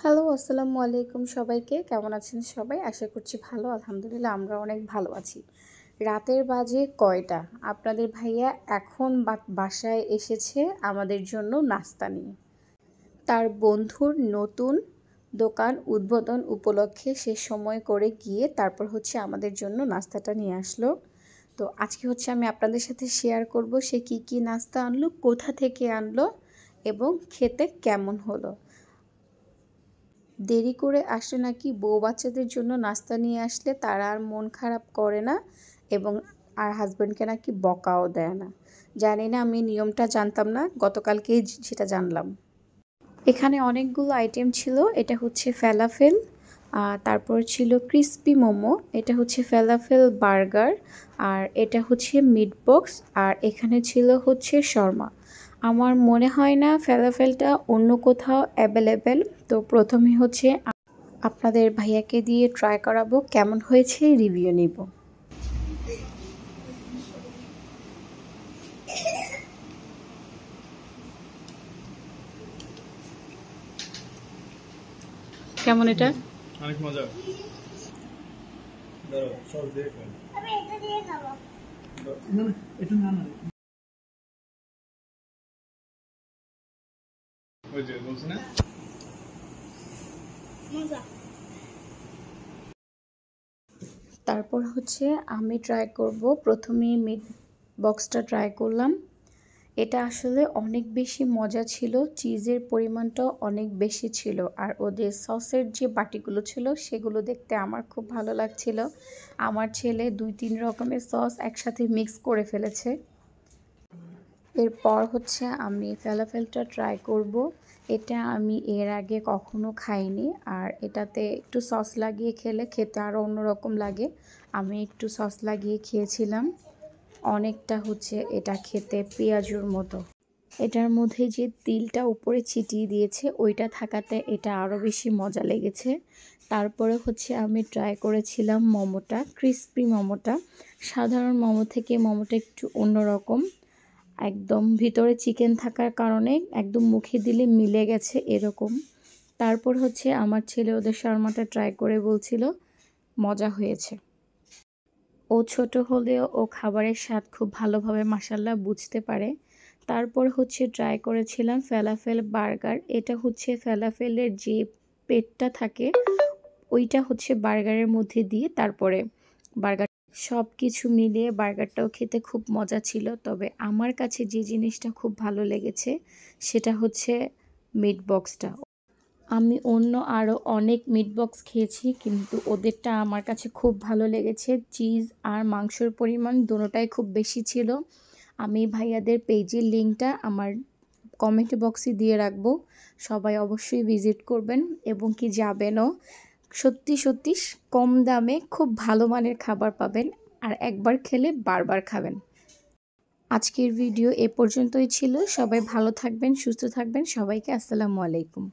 Hello, আসসালামু আলাইকুম সবাইকে। কেমন আছেন সবাই? আশা করছি ভালো। আলহামদুলিল্লাহ আমরা অনেক ভালো আছি। রাতের বাজে কয়টা? আপনাদের ভাইয়া এখন বাসায় এসেছে আমাদের জন্য নাস্তা নিয়ে। তার বন্ধুর নতুন দোকান উদ্বোধন উপলক্ষে সে সময় করে গিয়ে তারপর আমাদের জন্য নাস্তাটা নিয়ে আসলো। তো আজকে আমি আপনাদের সাথে শেয়ার করব সে কি নাস্তা আনলো, কোথা থেকে আনলো এবং খেতে কেমন হলো। দেরি করে আসলে নাকি বউ বাচ্চাদের জন্য নাস্তা নিয়ে আসলে তারা আর মন খারাপ করে না এবং হাজব্যান্ডকে নাকি বকাও দেয় না। জানি না, আমি নিয়মটা জানতাম না, গতকালকেই সেটা জানলাম। এখানে অনেকগুলো আইটেম ছিল। এটা ফ্যালাফেল, তারপর ছিল ক্রিস্পি মোমো, এটা ফ্যালাফেল বার্গার, আর এটা মিট বক্স, আর এখানে ছিল শর্মা। আমার মনে হয় না ফ্যালাফেলটা অন্য কোথাও অ্যাভেলেবেল। তো প্রথমে আপনাদের ভাইয়াকে দিয়ে ট্রাই করাবো, কেমন হয়েছে রিভিউ নিব। কেমন এটা? অনেক মজা। দাঁড়াও, সস দিয়ে খাও। আমি এটা দিয়ে খাবো। না না, এটা না না। ওই যে বলছ না? মজা। তারপর আমি ট্রাই করব। প্রথমে মিট বক্সটা ট্রাই করলাম। এটা আসলে অনেক বেশি মজা ছিল, চিজের পরিমাণটাও অনেক বেশি ছিল, আর ওদের সসের যে বাটিগুলো ছিল সেগুলো দেখতে আমার খুব ভালো লাগছিল। আমার ছেলে 2-3 রকমের সস একসাথে মিক্স করে ফেলেছে। এরপর আমি ফ্যালাফেলটা ট্রাই করব। এটা আমি এর আগে কখনো খাইনি, আর এটাতে একটু সস লাগিয়ে খেলে খেতে আরও অন্যরকম লাগে। আমি একটু সস লাগিয়ে খেয়েছিলাম। অনেকটা এটা খেতে পেঁয়াজুর মতো। এটার মধ্যে যে তিলটা উপরে ছিটিয়ে দিয়েছে ওইটা থাকাতে এটা আরও বেশি মজা লেগেছে। তারপরে আমি ট্রাই করেছিলাম মোমোটা, ক্রিস্পি মোমোটা। সাধারণ মোমো থেকে মোমোটা একটু অন্যরকম, একদম ভিতরে চিকেন থাকার কারণে একদম মুখে দিলে মিলে গেছে এরকম। তারপর আমার ছেলে ওদের শর্মাটা ট্রাই করে বলছিল মজা হয়েছে। ও ছোট হলেও ও খাবারের স্বাদ খুব ভালোভাবে মাশাআল্লাহ বুঝতে পারে। তারপর ট্রাই করেছিলাম ফ্যালাফেল বার্গার। এটা ফ্যালাফেলের যে পেটটা থাকে ওইটা বার্গারের মধ্যে দিয়ে তারপরে বার্গার, সব কিছু মিলিয়ে বার্গারটাও খেতে খুব মজা ছিল। তবে আমার কাছে যে জিনিসটা খুব ভালো লেগেছে সেটা মিট বক্সটা। আমি অন্য আরও অনেক মিট বক্স খেয়েছি, কিন্তু ওদেরটা আমার কাছে খুব ভালো লেগেছে। চিজ আর মাংসর পরিমাণ দুটোটাই খুব বেশি ছিল। আমি ভাইয়াদের পেজের লিঙ্কটা আমার কমেন্ট বক্সে দিয়ে রাখবো, সবাই অবশ্যই ভিজিট করবেন এবং যাবেনও। সত্যি সত্যি কম দামে খুব ভালো মানের খাবার পাবেন, আর একবার খেলে বারবার খাবেন। আজকের ভিডিও এ পর্যন্তই ছিল। সবাই ভালো থাকবেন, সুস্থ থাকবেন। সবাইকে আসসালামু আলাইকুম।